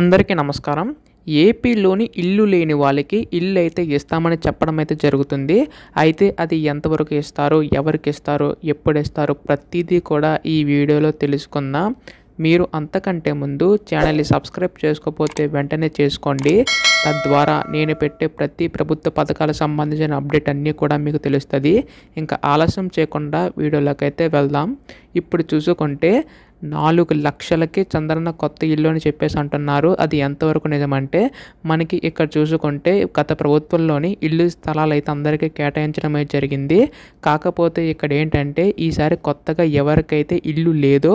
అందరికీ నమస్కారం. ఏపీలోని ఇల్లు లేని వాళ్ళకి ఇల్లు అయితే ఇస్తామని చెప్పడం అయితే జరుగుతుంది. అయితే అది ఎంతవరకు ఇస్తారు, ఎవరికి ఇస్తారు, ఎప్పుడు ఇస్తారు ప్రతిదీ కూడా ఈ వీడియోలో తెలుసుకుందాం. మీరు అంతకంటే ముందు ఛానల్ని సబ్స్క్రైబ్ చేసుకోకపోతే వెంటనే చేసుకోండి. తద్వారా నేను పెట్టే ప్రతి ప్రభుత్వ పథకాలకు సంబంధించిన అప్డేట్ అన్నీ కూడా మీకు తెలుస్తుంది. ఇంకా ఆలస్యం చేయకుండా వీడియోలోకి అయితే వెళ్దాం. ఇప్పుడు చూసుకుంటే 4 లక్షలకి చంద్రన్న కొత్త ఇల్లు అని చెప్పేసి అంటున్నారు. అది ఎంతవరకు నిజమంటే మనకి ఇక్కడ చూసుకుంటే గత ప్రభుత్వంలోని ఇల్లు స్థలాలు అయితే అందరికీ కేటాయించడం అయితే జరిగింది. కాకపోతే ఇక్కడ ఏంటంటే ఈసారి కొత్తగా ఎవరికైతే ఇల్లు లేదో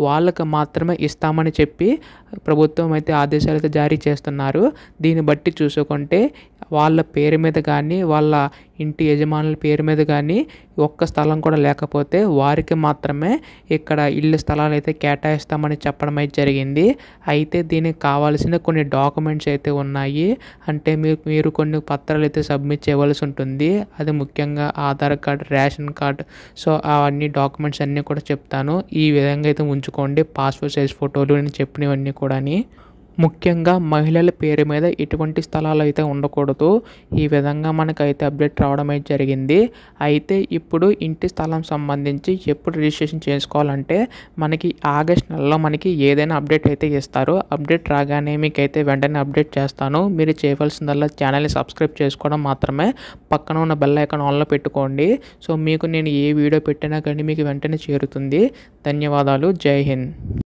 వాళ్ళకి మాత్రమే ఇస్తామని చెప్పి ప్రభుత్వం అయితే ఆదేశాలు అయితే జారీ చేస్తున్నారు. దీన్ని బట్టి చూసుకుంటే వాళ్ళ పేరు మీద కానీ వాళ్ళ ఇంటి యజమానుల పేరు మీద కానీ ఒక్క స్థలం కూడా లేకపోతే వారికి మాత్రమే ఇక్కడ ఇల్లు స్థలాలు అయితే కేటాయిస్తామని చెప్పడం అయితే జరిగింది. అయితే దీనికి కావాల్సిన కొన్ని డాక్యుమెంట్స్ అయితే ఉన్నాయి. అంటే మీరు కొన్ని పత్రాలు అయితే సబ్మిట్ చేయవలసి ఉంటుంది. అది ముఖ్యంగా Aadhaar card, ration card. So అవన్నీ డాక్యుమెంట్స్ అన్నీ కూడా చెప్తాను. ఈ విధంగా అయితే ఉంచుకోండి. పాస్పోర్ట్ సైజ్ ఫోటోలు నేను చెప్పినవన్నీ కూడాని. ముఖ్యంగా మహిళల పేరు మీద ఎటువంటి స్థలాలు అయితే ఉండకూడదు. ఈ విధంగా మనకైతే అప్డేట్ రావడం అయితే జరిగింది. అయితే ఇప్పుడు ఇంటి స్థలం సంబంధించి ఎప్పుడు రిజిస్ట్రేషన్ చేసుకోవాలంటే మనకి ఆగస్ట్ నెలలో మనకి ఏదైనా అప్డేట్ అయితే ఇస్తారు. అప్డేట్ రాగానే మీకైతే వెంటనే అప్డేట్ చేస్తాను. మీరు చేయవలసిందల్లా ఛానల్ని సబ్స్క్రైబ్ చేసుకోవడం మాత్రమే. పక్కన ఉన్న బెల్ ఐకాన్ ఆన్లో పెట్టుకోండి. సో మీకు నేను ఏ వీడియో పెట్టినా కానీ మీకు వెంటనే చేరుతుంది. ధన్యవాదాలు. జై హింద్.